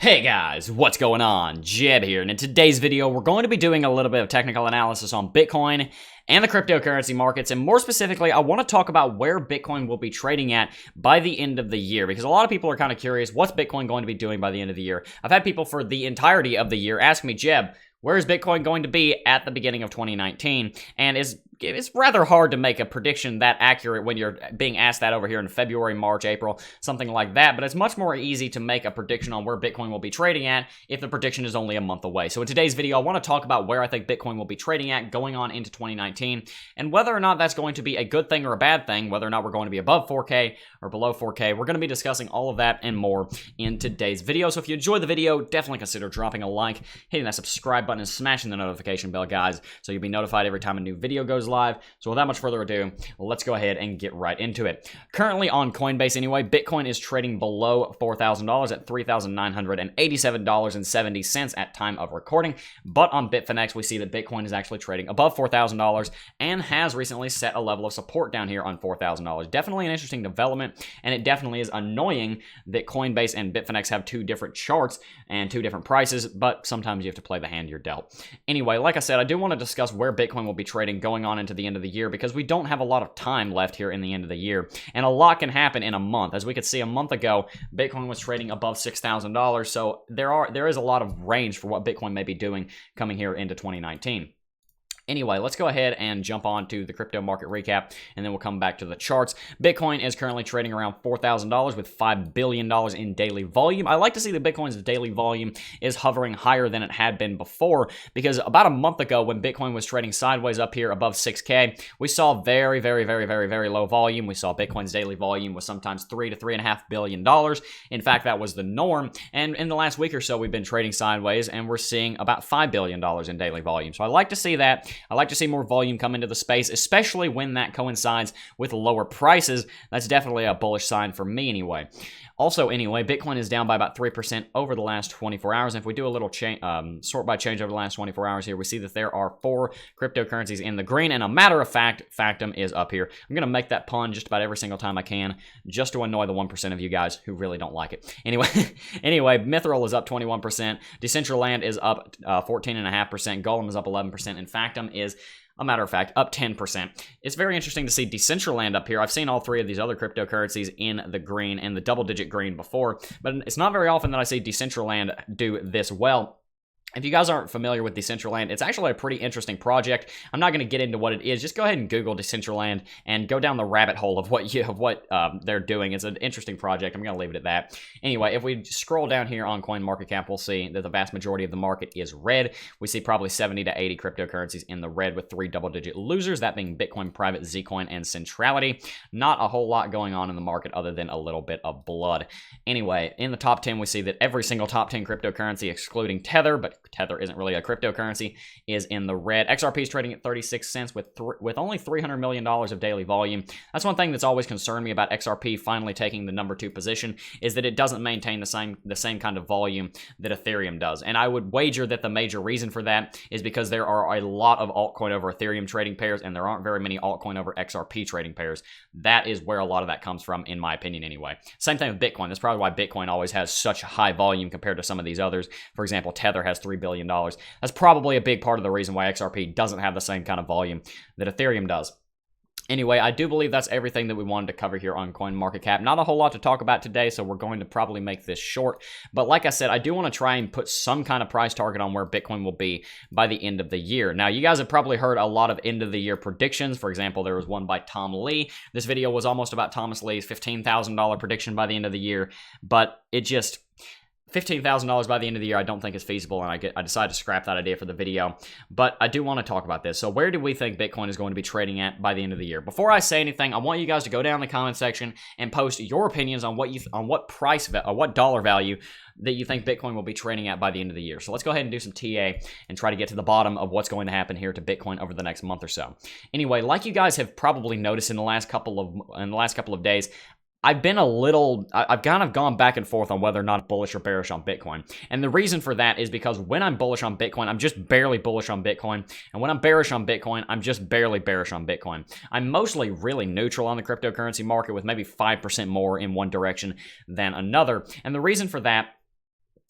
Hey guys, what's going on? Jeb here, and in today's video, we're going to be doing a little bit of technical analysis on Bitcoin and the cryptocurrency markets, and more specifically, I want to talk about where Bitcoin will be trading at by the end of the year, because a lot of people are kind of curious, what's Bitcoin going to be doing by the end of the year? I've had people for the entirety of the year ask me, Jeb, where is Bitcoin going to be at the beginning of 2019? And it's rather hard to make a prediction that accurate when you're being asked that over here in February, March, April, something like that. But it's much more easy to make a prediction on where Bitcoin will be trading at if the prediction is only a month away. So in today's video, I want to talk about where I think Bitcoin will be trading at going on into 2019 and whether or not that's going to be a good thing or a bad thing, whether or not we're going to be above 4K or below 4K. We're going to be discussing all of that and more in today's video. So if you enjoyed the video, definitely consider dropping a like, hitting that subscribe button, and smashing the notification bell, guys, so you'll be notified every time a new video goes live. So without much further ado, let's go ahead and get right into it. Currently on Coinbase anyway, Bitcoin is trading below $4,000 at $3,987.70 at time of recording. But on Bitfinex, we see that Bitcoin is actually trading above $4,000 and has recently set a level of support down here on $4,000. Definitely an interesting development, and it definitely is annoying that Coinbase and Bitfinex have two different charts and two different prices, but sometimes you have to play the hand you're dealt. Anyway, like I said, I do want to discuss where Bitcoin will be trading going on into the end of the year, because we don't have a lot of time left here in the end of the year, and a lot can happen in a month. As we could see a month ago, Bitcoin was trading above $6,000, so there is a lot of range for what Bitcoin may be doing coming here into 2019. Anyway, let's go ahead and jump on to the crypto market recap, and then we'll come back to the charts. Bitcoin is currently trading around $4,000 with $5 billion in daily volume. I like to see that Bitcoin's daily volume is hovering higher than it had been before, because about a month ago when Bitcoin was trading sideways up here above 6K, we saw very low volume. We saw Bitcoin's daily volume was sometimes $3 to $3.5 billion. In fact, that was the norm, and in the last week or so, we've been trading sideways, and we're seeing about $5 billion in daily volume. So I like to see that. I like to see more volume come into the space, especially when that coincides with lower prices. That's definitely a bullish sign for me anyway. Also, anyway, Bitcoin is down by about 3% over the last 24 hours. And if we do a little sort by change over the last 24 hours here, we see that there are 4 cryptocurrencies in the green. And a matter of fact, Factum is up here. I'm going to make that pun just about every single time I can, just to annoy the 1% of you guys who really don't like it. Anyway, Mithril is up 21%. Decentraland is up 14.5%. Golem is up 11%. And Factum is, a matter of fact, up 10%. It's very interesting to see Decentraland up here. I've seen all 3 of these other cryptocurrencies in the green and the double-digit green before, but it's not very often that I see Decentraland do this well. If you guys aren't familiar with Decentraland, it's actually a pretty interesting project. I'm not going to get into what it is. Just go ahead and Google Decentraland and go down the rabbit hole of what they're doing. It's an interesting project. I'm going to leave it at that. Anyway, if we scroll down here on CoinMarketCap, we'll see that the vast majority of the market is red. We see probably 70 to 80 cryptocurrencies in the red with 3 double-digit losers, that being Bitcoin Private, Zcoin, and Centrality. Not a whole lot going on in the market other than a little bit of blood. Anyway, in the top 10, we see that every single top 10 cryptocurrency, excluding Tether, but Tether isn't really a cryptocurrency, is in the red. XRP is trading at 36 cents with only $300 million of daily volume. That's one thing that's always concerned me about XRP finally taking the number 2 position, is that it doesn't maintain the same kind of volume that Ethereum does. And I would wager that the major reason for that is because there are a lot of altcoin over Ethereum trading pairs, and there aren't very many altcoin over XRP trading pairs. That is where a lot of that comes from, in my opinion anyway. Same thing with Bitcoin. That's probably why Bitcoin always has such high volume compared to some of these others. For example, Tether has $3 billion. That's probably a big part of the reason why XRP doesn't have the same kind of volume that Ethereum does. Anyway, I do believe that's everything that we wanted to cover here on CoinMarketCap. Not a whole lot to talk about today, so we're going to probably make this short. But like I said, I do want to try and put some kind of price target on where Bitcoin will be by the end of the year. Now, you guys have probably heard a lot of end-of-the-year predictions. For example, there was one by Tom Lee. This video was almost about Thomas Lee's $15,000 prediction by the end of the year, but it just... $15,000 by the end of the year I don't think is feasible, and I decided to scrap that idea for the video. But I do want to talk about this. So where do we think Bitcoin is going to be trading at by the end of the year? Before I say anything, I want you guys to go down in the comment section and post your opinions on what dollar value that you think Bitcoin will be trading at by the end of the year. So let's go ahead and do some TA and try to get to the bottom of what's going to happen here to Bitcoin over the next month or so. Anyway, like you guys have probably noticed in the last couple of days, I've kind of gone back and forth on whether or not bullish or bearish on Bitcoin. And the reason for that is because when I'm bullish on Bitcoin, I'm just barely bullish on Bitcoin. And when I'm bearish on Bitcoin, I'm just barely bearish on Bitcoin. I'm mostly really neutral on the cryptocurrency market with maybe 5% more in one direction than another. And the reason for that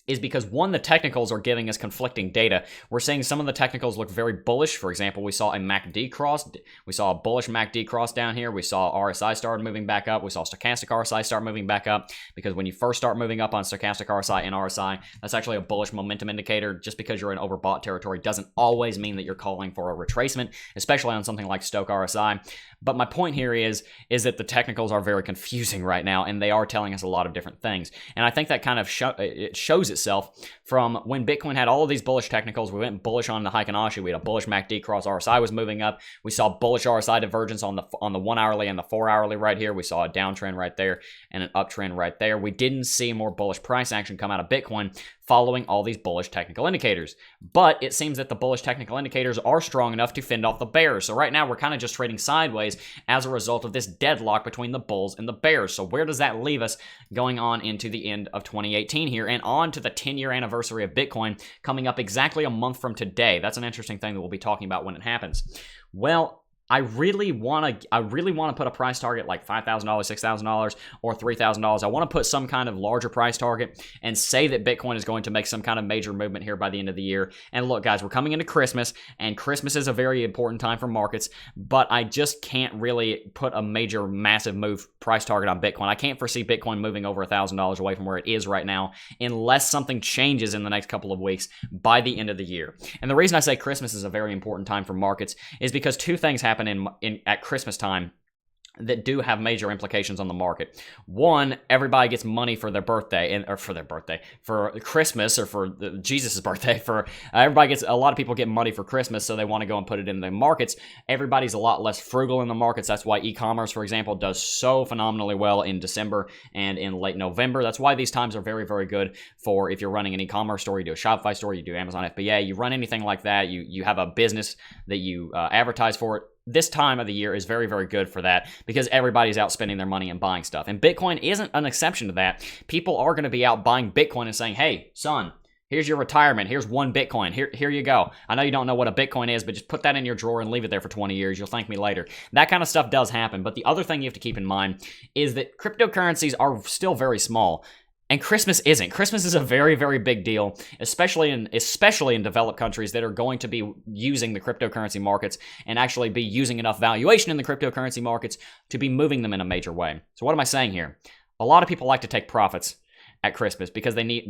is because, one, the technicals are giving us conflicting data. We're seeing some of the technicals look very bullish. For example, we saw a MACD cross. We saw a bullish MACD cross down here. We saw RSI start moving back up. We saw stochastic RSI start moving back up, because when you first start moving up on stochastic RSI and RSI, that's actually a bullish momentum indicator. Just because you're in overbought territory doesn't always mean that you're calling for a retracement, especially on something like Stoch RSI. But my point here is that the technicals are very confusing right now, and they are telling us a lot of different things. And I think that kind of it shows itself from when Bitcoin had all of these bullish technicals. We went bullish on the Heikin-Ashi. We had a bullish MACD cross. RSI was moving up. We saw bullish RSI divergence on the 1 hourly and the 4 hourly right here. We saw a downtrend right there and an uptrend right there. We didn't see more bullish price action come out of Bitcoin following all these bullish technical indicators. But it seems that the bullish technical indicators are strong enough to fend off the bears. So right now we're kind of just trading sideways as a result of this deadlock between the bulls and the bears. So where does that leave us going on into the end of 2018 here and on to the 10-year anniversary of Bitcoin coming up exactly a month from today? That's an interesting thing that we'll be talking about when it happens. Well, I really want to put a price target like $5,000, $6,000, or $3,000. I want to put some kind of larger price target and say that Bitcoin is going to make some kind of major movement here by the end of the year. And look, guys, we're coming into Christmas, and Christmas is a very important time for markets, but I just can't really put a major, massive move price target on Bitcoin. I can't foresee Bitcoin moving over $1,000 away from where it is right now unless something changes in the next couple of weeks by the end of the year. And the reason I say Christmas is a very important time for markets is because two things happen at Christmas time that do have major implications on the market. One, everybody gets money for their birthday, for Christmas, or for Jesus' birthday. A lot of people get money for Christmas, so they want to go and put it in the markets. Everybody's a lot less frugal in the markets. That's why e-commerce, for example, does so phenomenally well in December and in late November. That's why these times are very, very good for if you're running an e-commerce store, you do a Shopify store, you do Amazon FBA, you run anything like that, you have a business that you advertise for it. This time of the year is very, very good for that because everybody's out spending their money and buying stuff. And Bitcoin isn't an exception to that. People are going to be out buying Bitcoin and saying, hey, son, here's your retirement. Here's one Bitcoin. Here you go. I know you don't know what a Bitcoin is, but just put that in your drawer and leave it there for 20 years. You'll thank me later. That kind of stuff does happen. But the other thing you have to keep in mind is that cryptocurrencies are still very small. And Christmas isn't. Christmas is a very, very big deal, especially in developed countries that are going to be using the cryptocurrency markets and actually be using enough valuation in the cryptocurrency markets to be moving them in a major way. So what am I saying here? A lot of people like to take profits at Christmas because they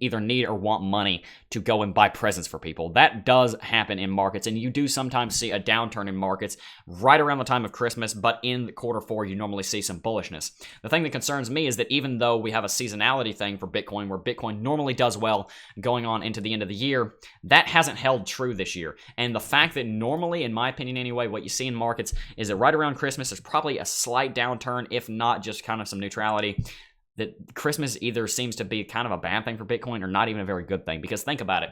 either need or want money to go and buy presents for people. That does happen in markets, and you do sometimes see a downturn in markets right around the time of Christmas, but in Q4 you normally see some bullishness. The thing that concerns me is that even though we have a seasonality thing for Bitcoin where Bitcoin normally does well going on into the end of the year, that hasn't held true this year. And the fact that normally, in my opinion anyway, what you see in markets is that right around Christmas there's probably a slight downturn, if not just kind of some neutrality. That Christmas either seems to be kind of a bad thing for Bitcoin or not even a very good thing. Because think about it.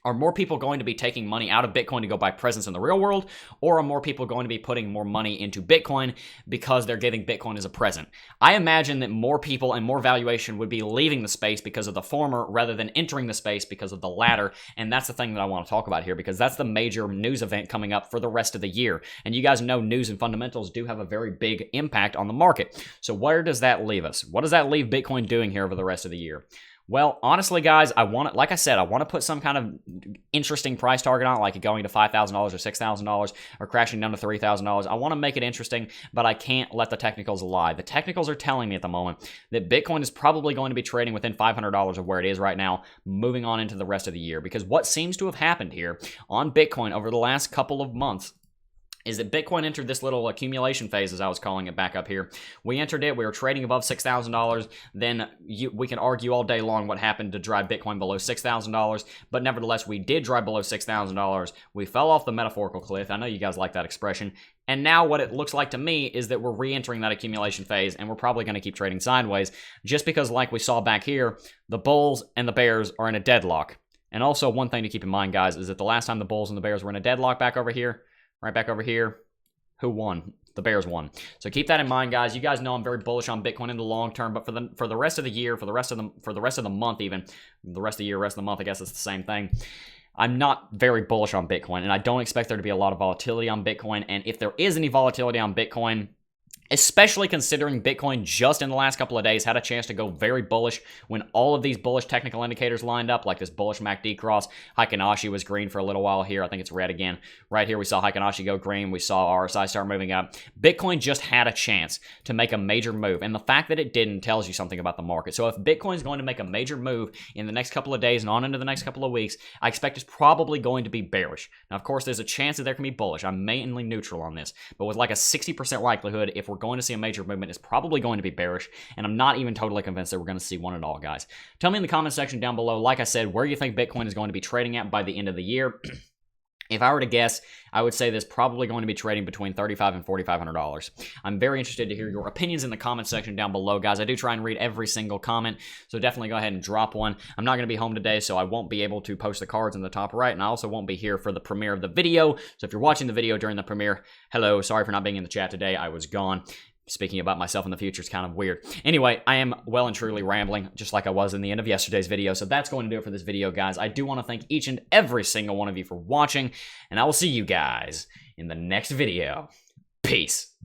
Are more people going to be taking money out of Bitcoin to go buy presents in the real world? Or are more people going to be putting more money into Bitcoin because they're giving Bitcoin as a present? I imagine that more people and more valuation would be leaving the space because of the former rather than entering the space because of the latter. And that's the thing that I want to talk about here because that's the major news event coming up for the rest of the year. And you guys know news and fundamentals do have a very big impact on the market. So where does that leave us? What does that leave Bitcoin doing here over the rest of the year? Well, honestly, guys, I want to put some kind of interesting price target on it, like it going to $5,000 or $6,000 or crashing down to $3,000. I want to make it interesting, but I can't let the technicals lie. The technicals are telling me at the moment that Bitcoin is probably going to be trading within $500 of where it is right now, moving on into the rest of the year. Because what seems to have happened here on Bitcoin over the last couple of months is that Bitcoin entered this little accumulation phase, as I was calling it back up here. We entered it. We were trading above $6,000. Then we can argue all day long what happened to drive Bitcoin below $6,000. But nevertheless, we did drive below $6,000. We fell off the metaphorical cliff. I know you guys like that expression. And now what it looks like to me is that we're re-entering that accumulation phase, and we're probably going to keep trading sideways just because, like we saw back here, the bulls and the bears are in a deadlock. And also, one thing to keep in mind, guys, is that the last time the bulls and the bears were in a deadlock back over here, right back over here, who won? The bears won. So keep that in mind, guys. You guys know I'm very bullish on Bitcoin in the long term, but for the rest of the year, for the rest of the month, even the rest of the year, rest of the month, I guess it's the same thing. I'm not very bullish on Bitcoin, and I don't expect there to be a lot of volatility on Bitcoin. And if there is any volatility on Bitcoin, especially considering Bitcoin just in the last couple of days had a chance to go very bullish when all of these bullish technical indicators lined up, like this bullish MACD cross. Heikin-Ashi was green for a little while here. I think it's red again. Right here, we saw Heikin-Ashi go green. We saw RSI start moving up. Bitcoin just had a chance to make a major move, and the fact that it didn't tells you something about the market. So if Bitcoin is going to make a major move in the next couple of days and on into the next couple of weeks, I expect it's probably going to be bearish. Now, of course, there's a chance that there can be bullish. I'm mainly neutral on this, but with like a 60% likelihood, if we're going to see a major movement, it's probably going to be bearish, and I'm not even totally convinced that we're going to see one at all, guys. Tell me in the comment section down below, like I said, where you think Bitcoin is going to be trading at by the end of the year. If I were to guess, I would say this probably going to be trading between $3,500 and $4,500. I'm very interested to hear your opinions in the comment section down below, guys. I do try and read every single comment, so definitely go ahead and drop one. I'm not going to be home today, so I won't be able to post the cards in the top right, and I also won't be here for the premiere of the video. So if you're watching the video during the premiere, hello, sorry for not being in the chat today. I was gone. Speaking about myself in the future is kind of weird. Anyway, I am well and truly rambling, just like I was in the end of yesterday's video. So that's going to do it for this video, guys. I do want to thank each and every single one of you for watching, and I will see you guys in the next video. Peace.